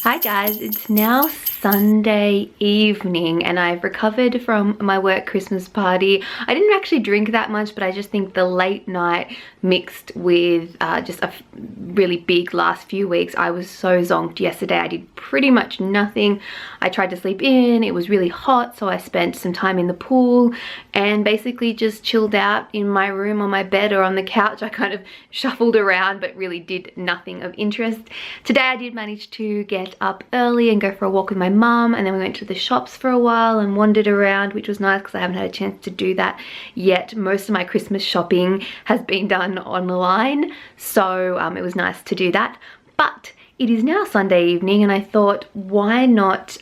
Hi guys, it's now Sunday evening and I've recovered from my work Christmas party. I didn't actually drink that much, but I just think the late night mixed with just a really big last few weeks. I was so zonked yesterday. I did pretty much nothing. I tried to sleep in. It was really hot, so I spent some time in the pool and basically just chilled out in my room on my bed or on the couch. I kind of shuffled around but really did nothing of interest. Today I did manage to get up early and go for a walk with my mum, and then we went to the shops for a while and wandered around, which was nice because I haven't had a chance to do that yet. Most of my Christmas shopping has been done online, so it was nice to do that. But it is now Sunday evening and I thought, why not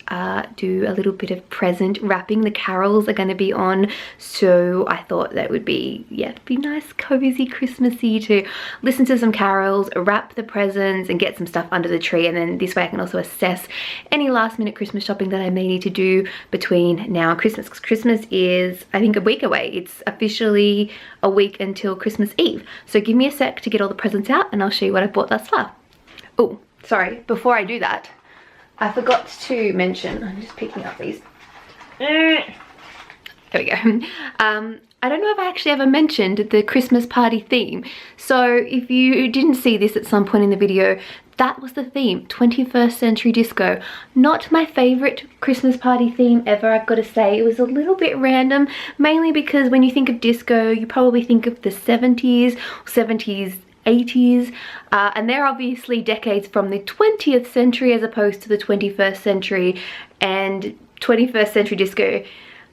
do a little bit of present wrapping? The carols are going to be on, so I thought that would be, yeah, it'd be nice, cozy, Christmassy to listen to some carols, wrap the presents and get some stuff under the tree, and then this way I can also assess any last minute Christmas shopping that I may need to do between now and Christmas, because Christmas is, I think, a week away. It's officially a week until Christmas Eve. So give me a sec to get all the presents out and I'll show you what I bought thus far. Oh, sorry, before I do that, I forgot to mention, I'm just picking up these. There we go. I don't know if I actually ever mentioned the Christmas party theme. So if you didn't see this at some point in the video, that was the theme, 21st century disco. Not my favorite Christmas party theme ever, I've got to say. It was a little bit random, mainly because when you think of disco, you probably think of the 70s, 80s, and they're obviously decades from the 20th century as opposed to the 21st century. And 21st century disco,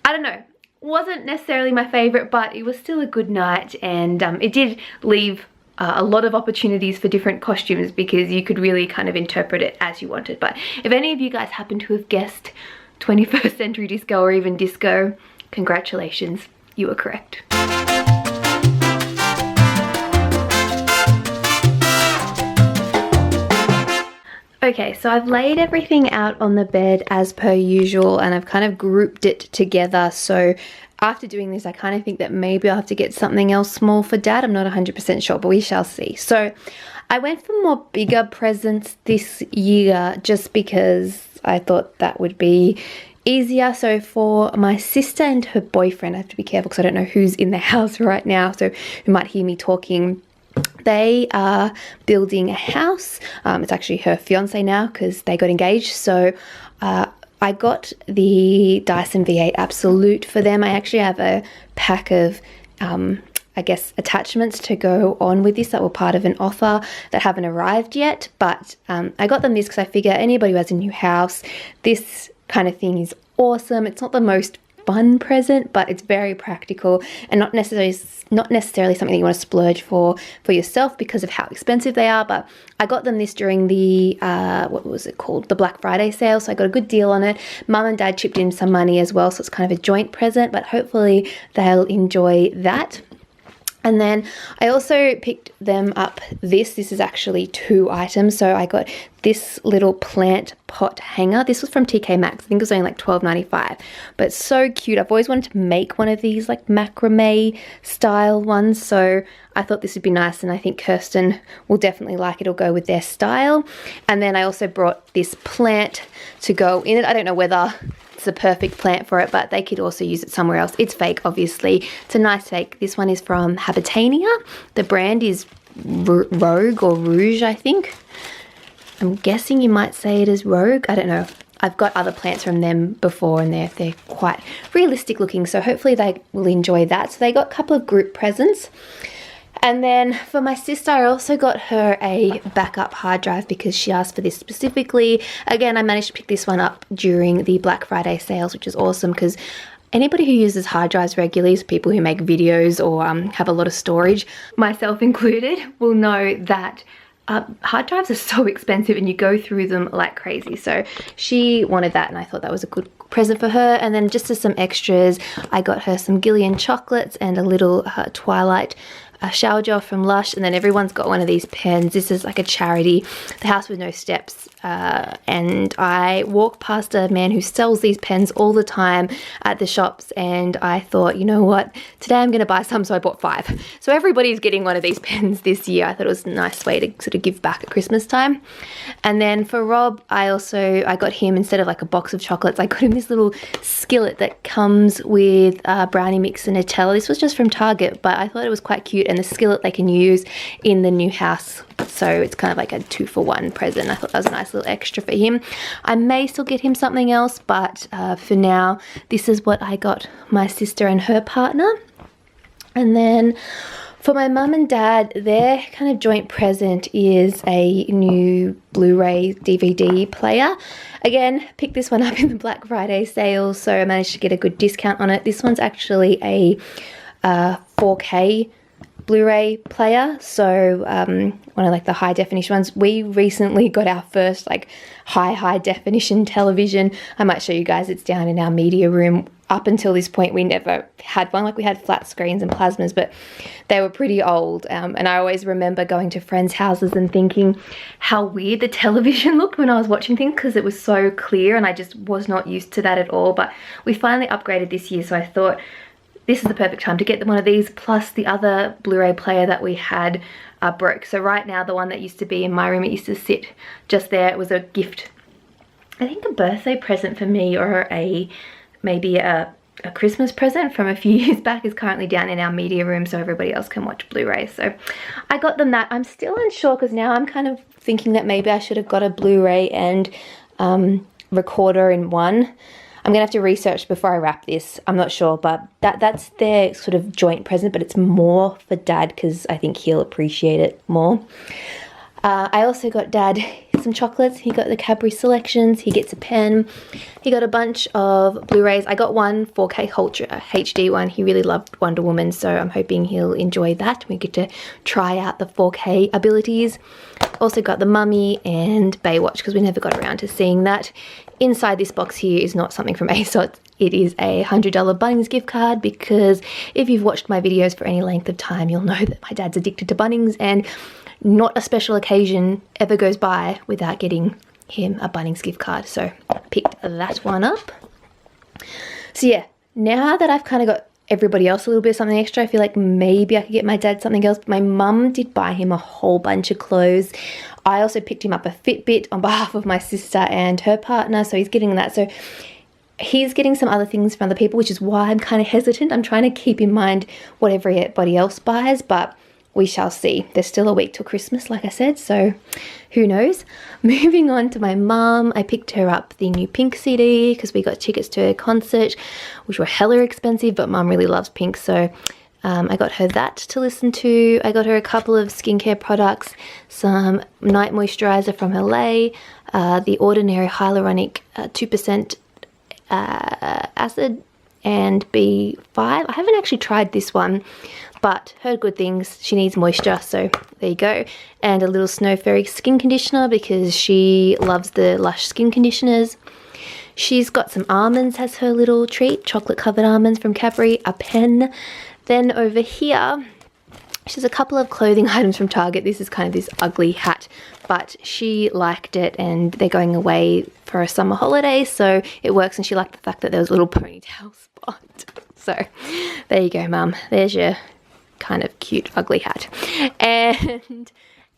I don't know, wasn't necessarily my favorite, but it was still a good night, and it did leave a lot of opportunities for different costumes because you could really kind of interpret it as you wanted. But if any of you guys happen to have guessed 21st century disco or even disco, congratulations, you were correct. Okay, so I've laid everything out on the bed as per usual and I've kind of grouped it together. So after doing this, I kind of think that maybe I'll have to get something else small for Dad. I'm not 100% sure, but we shall see. So I went for more bigger presents this year just because I thought that would be easier. So for my sister and her boyfriend, I have to be careful because I don't know who's in the house right now, so you might hear me talking. They are building a house. It's actually her fiance now because they got engaged. So I got the Dyson V8 Absolute for them. I actually have a pack of I guess attachments to go on with this that were part of an offer that haven't arrived yet, but I got them this because I figure anybody who has a new house, this kind of thing is awesome. It's not the most fun present, but it's very practical and not necessarily something that you want to splurge for yourself because of how expensive they are. But I got them this during the what was it called, the Black Friday sale, so I got a good deal on it. Mum and Dad chipped in some money as well, so it's kind of a joint present, but hopefully they'll enjoy that. And then I also picked them up this is actually 2 items. So I got this little plant pot hanger. This was from TK Maxx. I think it was only like $12.95, but it's so cute. I've always wanted to make one of these like macrame style ones, so I thought this would be nice, and I think Kirsten will definitely like it. It'll go with their style. And then I also brought this plant to go in it. I don't know whether it's the perfect plant for it, but they could also use it somewhere else. It's fake, obviously. It's a nice fake. This one is from Habitania. The brand is Rogue or Rouge, I think. I'm guessing you might say it as Rogue. I don't know. I've got other plants from them before and they're quite realistic looking, so hopefully they will enjoy that. So they got a couple of group presents. And then for my sister, I also got her a backup hard drive because she asked for this specifically. Again, I managed to pick this one up during the Black Friday sales, which is awesome because anybody who uses hard drives regularly, so people who make videos or have a lot of storage, myself included, will know that hard drives are so expensive and you go through them like crazy. So she wanted that and I thought that was a good present for her. And then just as some extras, I got her some Gillian chocolates and a little Twilight shower gel from Lush. And then everyone's got one of these pens. This is like a charity, The House with No Steps and I walk past a man who sells these pens all the time at the shops, and I thought, you know what, today I'm going to buy some, so I bought 5. So everybody's getting one of these pens this year. I thought it was a nice way to sort of give back at Christmas time. And then for Rob, I got him, instead of like a box of chocolates, I got him this little skillet that comes with brownie mix and Nutella. This was just from Target, but I thought it was quite cute, and the skillet they can use in the new house. So it's kind of like a 2-for-1 present. I thought that was a nice little extra for him. I may still get him something else, but for now, this is what I got my sister and her partner. And then for my mum and dad, their kind of joint present is a new Blu-ray DVD player. Again, picked this one up in the Black Friday sale, so I managed to get a good discount on it. This one's actually a 4K Blu-ray player, so one of like the high definition ones. We recently got our first like high definition television. I might show you guys, it's down in our media room. Up until this point we never had one. Like, we had flat screens and plasmas, but they were pretty old, and I always remember going to friends' houses and thinking how weird the television looked when I was watching things, because it was so clear and I just was not used to that at all. But we finally upgraded this year, so I thought this is the perfect time to get one of these, plus the other Blu-ray player that we had broke. So right now, the one that used to be in my room, it used to sit just there. It was a gift, I think a birthday present for me, or maybe a Christmas present from a few years back, is currently down in our media room so everybody else can watch Blu-ray. So I got them that. I'm still unsure, because now I'm kind of thinking that maybe I should have got a Blu-ray and recorder in one. I'm going to have to research before I wrap this. I'm not sure, but that's their sort of joint present, but it's more for Dad because I think he'll appreciate it more. I also got Dad some chocolates. He got the Cadbury Selections. He gets a pen. He got a bunch of Blu-rays. I got one 4K Ultra HD one. He really loved Wonder Woman, so I'm hoping he'll enjoy that. We get to try out the 4K abilities. Also got the Mummy and Baywatch, because we never got around to seeing that. Inside this box here is not something from ASOS. It is a $100 Bunnings gift card, because if you've watched my videos for any length of time, you'll know that my dad's addicted to Bunnings, and not a special occasion ever goes by without getting him a Bunnings gift card. So I picked that one up. So yeah, now that I've kind of got everybody else a little bit of something extra, I feel like maybe I could get my dad something else. But my mum did buy him a whole bunch of clothes. I also picked him up a Fitbit on behalf of my sister and her partner, so he's getting that. So he's getting some other things from other people, which is why I'm kind of hesitant. I'm trying to keep in mind what everybody else buys, but we shall see. There's still a week till Christmas, like I said, so who knows. Moving on to my mum, I picked her up the new Pink CD because we got tickets to her concert, which were hella expensive, but Mum really loves Pink, so I got her that to listen to. I got her a couple of skincare products, some night moisturizer from LA, the Ordinary Hyaluronic 2% acid and B5. I haven't actually tried this one, but heard good things. She needs moisture, so there you go. And a little Snow Fairy skin conditioner because she loves the Lush skin conditioners. She's got some almonds as her little treat, chocolate covered almonds from Cadbury, a pen. Then over here, she has a couple of clothing items from Target. This is kind of this ugly hat, but she liked it and they're going away for a summer holiday, so it works, and she liked the fact that there was a little ponytail spot. So there you go, Mum. There's your kind of cute ugly hat. And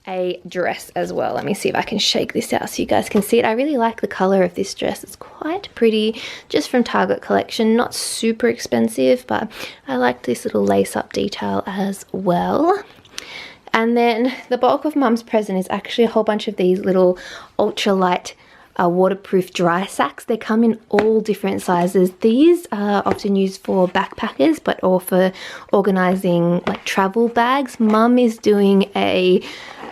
a dress as well. Let me see if I can shake this out so you guys can see it. I really like the color of this dress. It's quite pretty, just from Target collection, not super expensive, but I like this little lace up detail as well. And then the bulk of Mum's present is actually a whole bunch of these little ultralight waterproof dry sacks. They come in all different sizes. These are often used for backpackers, but or for organizing like travel bags. Mum is doing a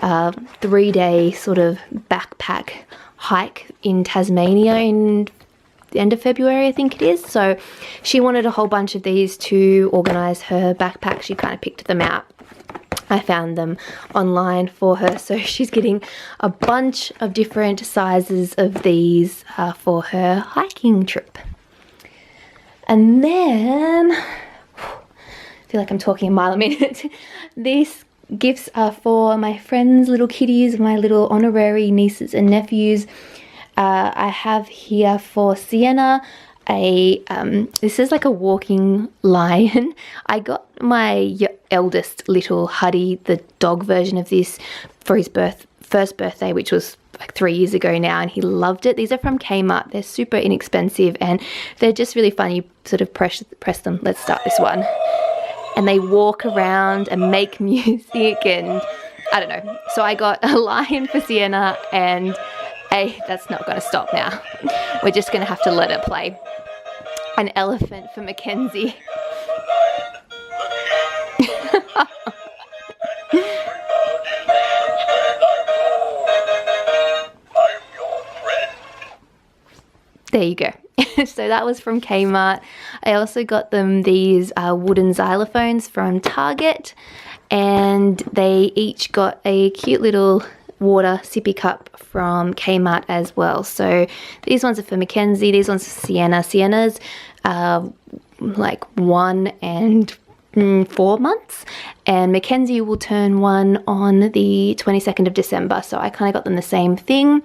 3-day sort of backpack hike in Tasmania in the end of February, I think it is. So she wanted a whole bunch of these to organize her backpack. She kind of picked them out. I found them online for her, so she's getting a bunch of different sizes of these for her hiking trip. And then, I feel like I'm talking a mile a minute, this gifts are for my friends, little kitties, my little honorary nieces and nephews. I have here for Sienna this is like a walking lion. I got my eldest little Huddy, the dog version of this, for his first birthday, which was like 3 years ago now, and he loved it. These are from Kmart. They're super inexpensive and they're just really fun. You sort of press them. Let's start this one. And they walk around and make music, and I don't know. So I got a lion for Sienna, and that's not going to stop now. We're just going to have to let it play. An elephant for Mackenzie. There you go. So that was from Kmart. I also got them these wooden xylophones from Target, and they each got a cute little water sippy cup from Kmart as well. So these ones are for Mackenzie, these ones for Sienna. Sienna's like 1 and 4 months, and Mackenzie will turn 1 on the 22nd of December, so I kind of got them the same thing.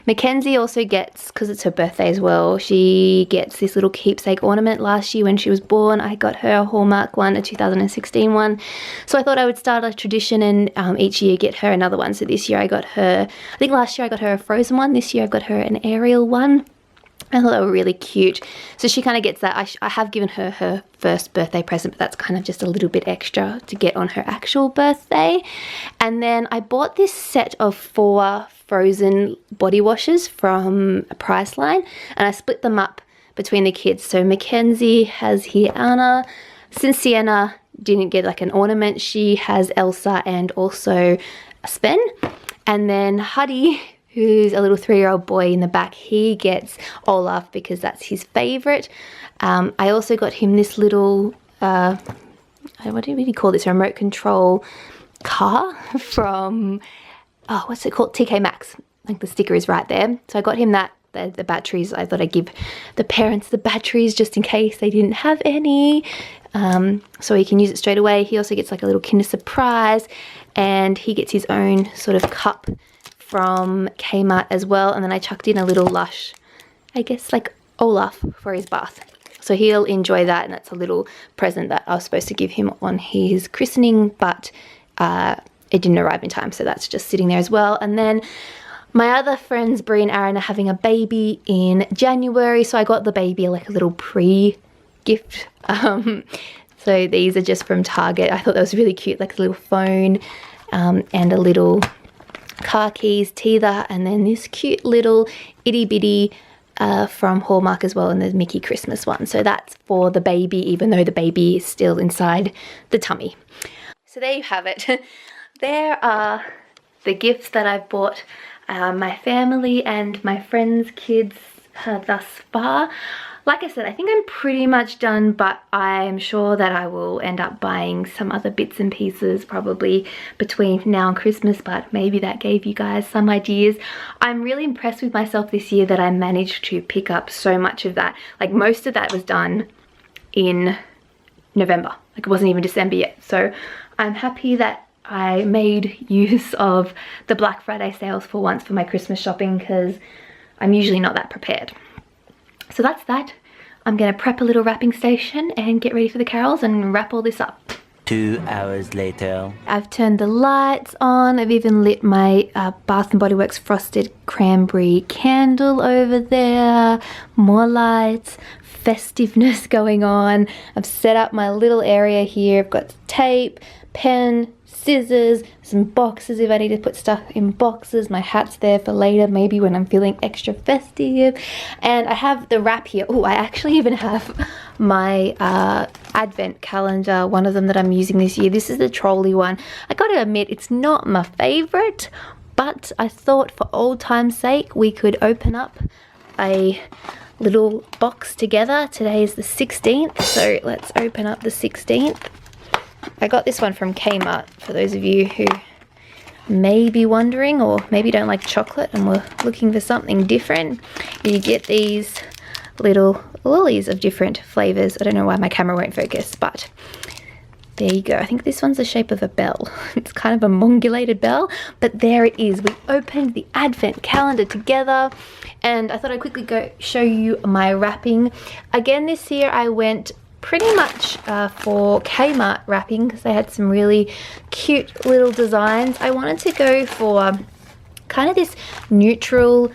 Mackenzie also gets, because it's her birthday as well, she gets this little keepsake ornament. Last year when she was born, I got her a Hallmark one, a 2016 one, so I thought I would start a tradition and each year get her another one. So this year I got her, I think last year I got her a Frozen one, this year I got her an Ariel one. I thought they were really cute. So she kind of gets that. I have given her her first birthday present, but that's kind of just a little bit extra to get on her actual birthday. And then I bought this set of 4 Frozen body washes from Priceline, and I split them up between the kids. So Mackenzie has here Anna. Since Sienna didn't get like an ornament, she has Elsa and also a Sven. And then Huddy, who's a little 3-year-old boy in the back, he gets Olaf because that's his favourite. I also got him this little, what do you call this, remote control car from, oh, what's it called, TK Maxx. I think the sticker is right there. So I got him that, the batteries. I thought I'd give the parents the batteries just in case they didn't have any, so he can use it straight away. He also gets like a little Kinder Surprise, and he gets his own sort of cup from Kmart as well. And then I chucked in a little Lush, I guess like Olaf, for his bath. So he'll enjoy that, and that's a little present that I was supposed to give him on his christening, but it didn't arrive in time, so that's just sitting there as well. And then my other friends, Brie and Aaron, are having a baby in January, so I got the baby like a little pre-gift. So these are just from Target. I thought that was really cute, like a little phone and a little car keys, teether, and then this cute little itty bitty from Hallmark as well, and the Mickey Christmas one. So that's for the baby, even though the baby is still inside the tummy. So there you have it. There are the gifts that I've bought my family and my friends' kids thus far. Like I said, I think I'm pretty much done, but I'm sure that I will end up buying some other bits and pieces probably between now and Christmas, but maybe that gave you guys some ideas. I'm really impressed with myself this year that I managed to pick up so much of that. Like most of that was done in November. Like it wasn't even December yet. So I'm happy that I made use of the Black Friday sales for once for my Christmas shopping, because I'm usually not that prepared. So that's that. I'm going to prep a little wrapping station and get ready for the carols and wrap all this up. 2 hours later. I've turned the lights on. I've even lit my Bath & Body Works frosted cranberry candle over there. More lights, festiveness going on. I've set up my little area here. I've got tape, pen, scissors, some boxes if I need to put stuff in boxes. My hat's there for later, maybe when I'm feeling extra festive. And I have the wrap here. Oh, I actually even have my advent calendar, one of them that I'm using this year. This is the trolley one. I gotta admit, it's not my favorite, but I thought for old time's sake we could open up a little box together. Today is the 16th, so let's open up the 16th. I got this one from Kmart, for those of you who may be wondering or maybe don't like chocolate and were looking for something different. You get these little lollies of different flavors. I don't know why my camera won't focus, but There you go. I think this one's the shape of a bell. It's kind of a mongulated bell, but there it is. We opened the advent calendar together, and I thought I'd quickly go show you my wrapping. Again, this year I went pretty much for Kmart wrapping because they had some really cute little designs. I wanted to go for kind of this neutral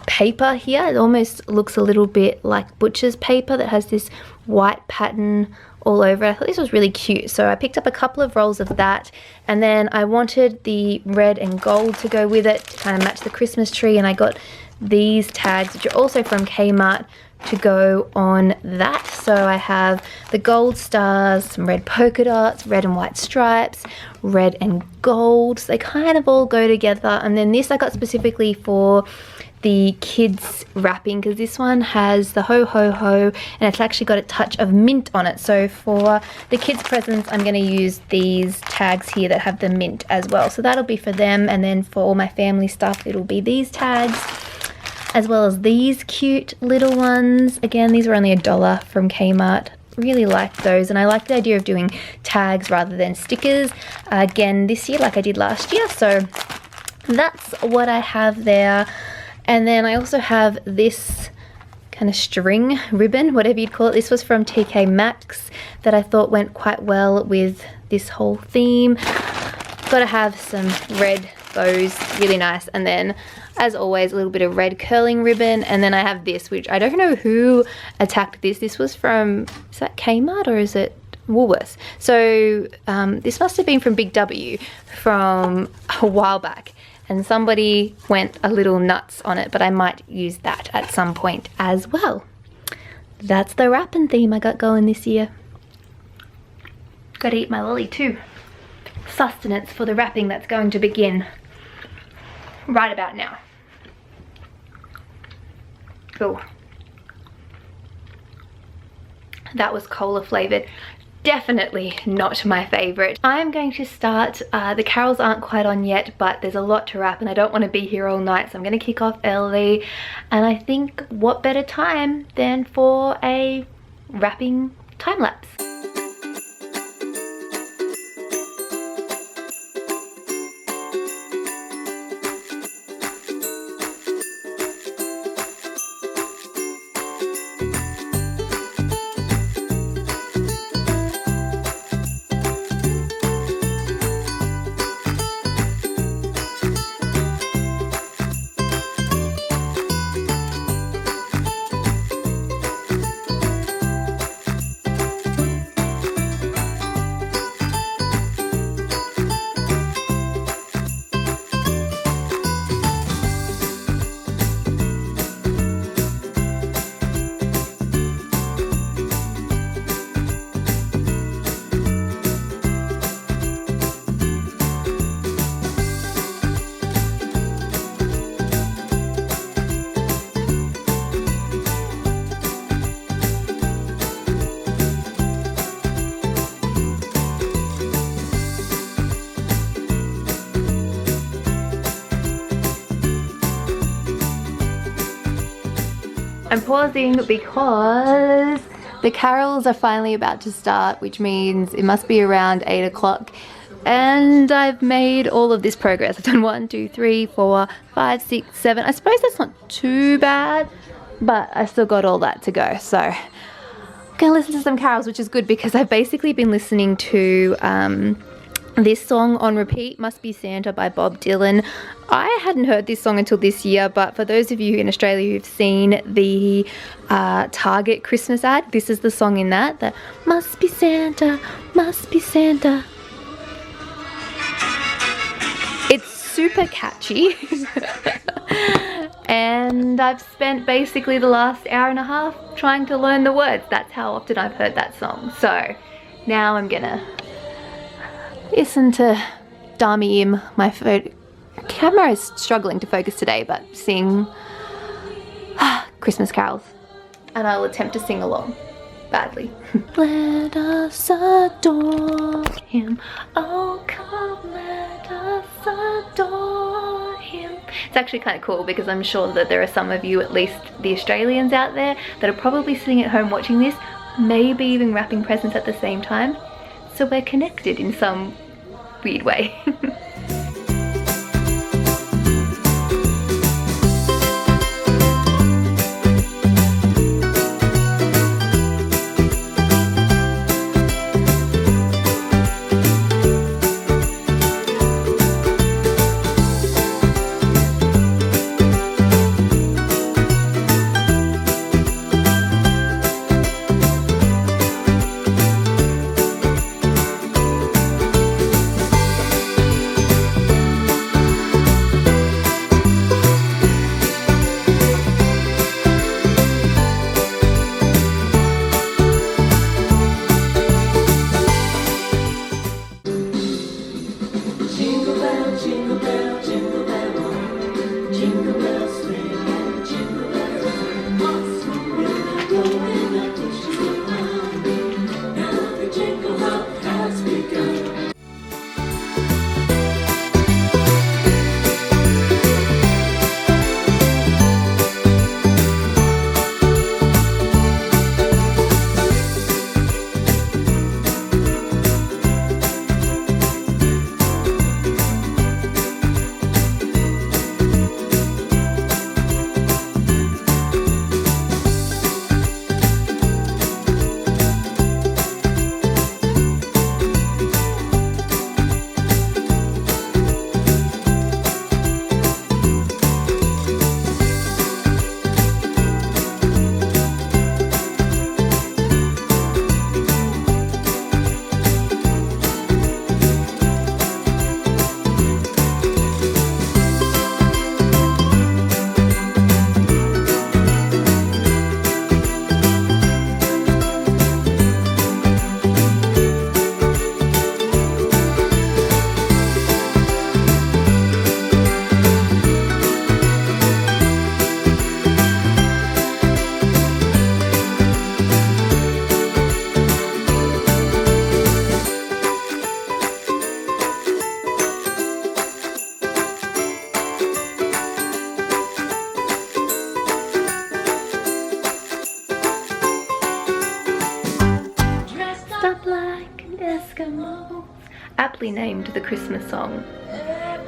paper here. It almost looks a little bit like butcher's paper that has this white pattern all over. I thought this was really cute, so I picked up a couple of rolls of that, and then I wanted the red and gold to go with it to kind of match the Christmas tree, and I got these tags, which are also from Kmart, to go on that. So I have the gold stars, some red polka dots, red and white stripes, red and gold, so they kind of all go together. And then this I got specifically for the kids wrapping because this one has the ho ho ho, and it's actually got a touch of mint on it. So for the kids presents I'm going to use these tags here that have the mint as well, so that'll be for them. And then for all my family stuff it'll be these tags, as well as these cute little ones. Again, these were only $1 from Kmart. Really liked those, and I like the idea of doing tags rather than stickers again this year like I did last year. So that's what I have there. And then I also have this kind of string ribbon, whatever you'd call it. This was from TK Maxx that I thought went quite well with this whole theme. Gotta have some red bows, really nice. And then, as always, a little bit of red curling ribbon. And then I have this, which I don't know who attacked this. This was from, is that Kmart or is it Woolworths? So this must have been from Big W from a while back, and somebody went a little nuts on it, but I might use that at some point as well. That's the wrapping theme I got going this year. Gotta eat my lolly too. Sustenance for the wrapping that's going to begin right about now. Oh, that was cola flavored. Definitely not my favorite. I'm going to start, the carols aren't quite on yet, but there's a lot to wrap and I don't want to be here all night, so I'm going to kick off early. And I think what better time than for a wrapping time lapse. I'm pausing because the carols are finally about to start, which means it must be around 8 o'clock. And I've made all of this progress. I've done 1, 2, 3, 4, 5, 6, 7. I suppose that's not too bad, but I still got all that to go. So I'm gonna listen to some carols, which is good because I've basically been listening to this song on repeat, Must Be Santa by Bob Dylan. I hadn't heard this song until this year, but for those of you in Australia who've seen the Target Christmas ad, this is the song in that, the Must Be Santa, Must Be Santa. It's super catchy. And I've spent basically the last hour and a half trying to learn the words. That's how often I've heard that song. So now I'm gonna listen to Dami Im. My camera is struggling to focus today, but sing Christmas carols. And I'll attempt to sing along badly. Let us adore him. Oh, come, let us adore him. It's actually kind of cool because I'm sure that there are some of you, at least the Australians out there, that are probably sitting at home watching this, maybe even wrapping presents at the same time. So we're connected in some weird way. Aptly named the Christmas song.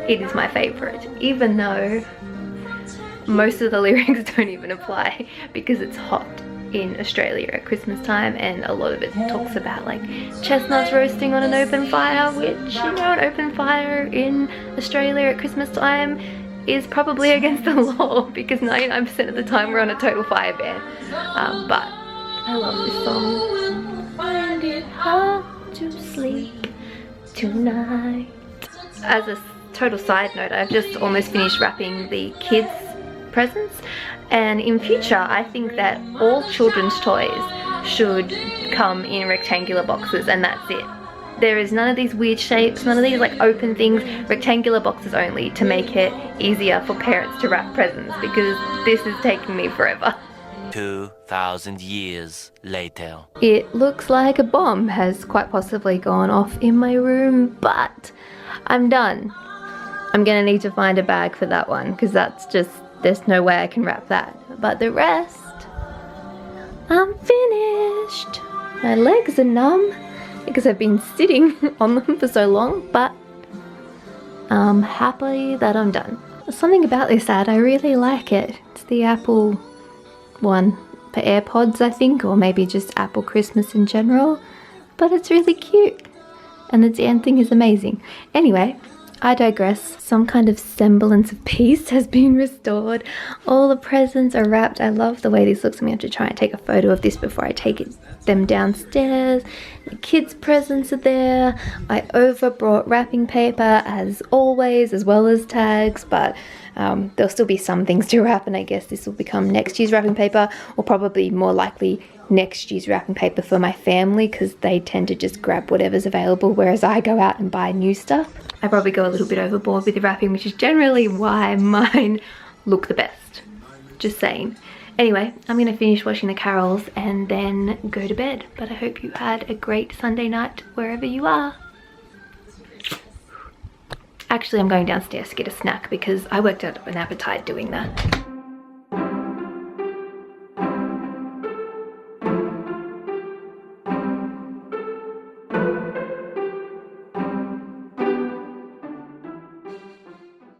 It is my favourite, even though most of the lyrics don't even apply because it's hot in Australia at Christmas time, and a lot of it talks about like chestnuts roasting on an open fire, which, you know, an open fire in Australia at Christmas time is probably against the law because 99% of the time we're on a total fire ban. But I love this song. Find it hard to sleep tonight. As a total side note, I've just almost finished wrapping the kids' presents, and in future I think that all children's toys should come in rectangular boxes, and that's it. There is none of these weird shapes, none of these like open things, rectangular boxes only, to make it easier for parents to wrap presents, because this is taking me forever. 2,000 years later. It looks like a bomb has quite possibly gone off in my room, but I'm done. I'm gonna need to find a bag for that one because that's just, there's no way I can wrap that. But the rest, I'm finished. My legs are numb because I've been sitting on them for so long, but I'm happy that I'm done. There's something about this ad, I really like it. It's the Apple one for AirPods, I think, or maybe just Apple Christmas in general, but it's really cute and the damn thing is amazing. Anyway, I digress. Some kind of semblance of peace has been restored. All the presents are wrapped. I love the way this looks. I'm going to have to try and take a photo of this before I take them downstairs. The kids' presents are there. I overbrought wrapping paper as always, as well as tags, but there'll still be some things to wrap, and I guess this will become next year's wrapping paper, or probably more likely next year's wrapping paper for my family, because they tend to just grab whatever's available, whereas I go out and buy new stuff. I probably go a little bit overboard with the wrapping, which is generally why mine look the best. Just saying. Anyway, I'm going to finish watching the carols and then go to bed, but I hope you had a great Sunday night wherever you are. Actually, I'm going downstairs to get a snack because I worked out an appetite doing that.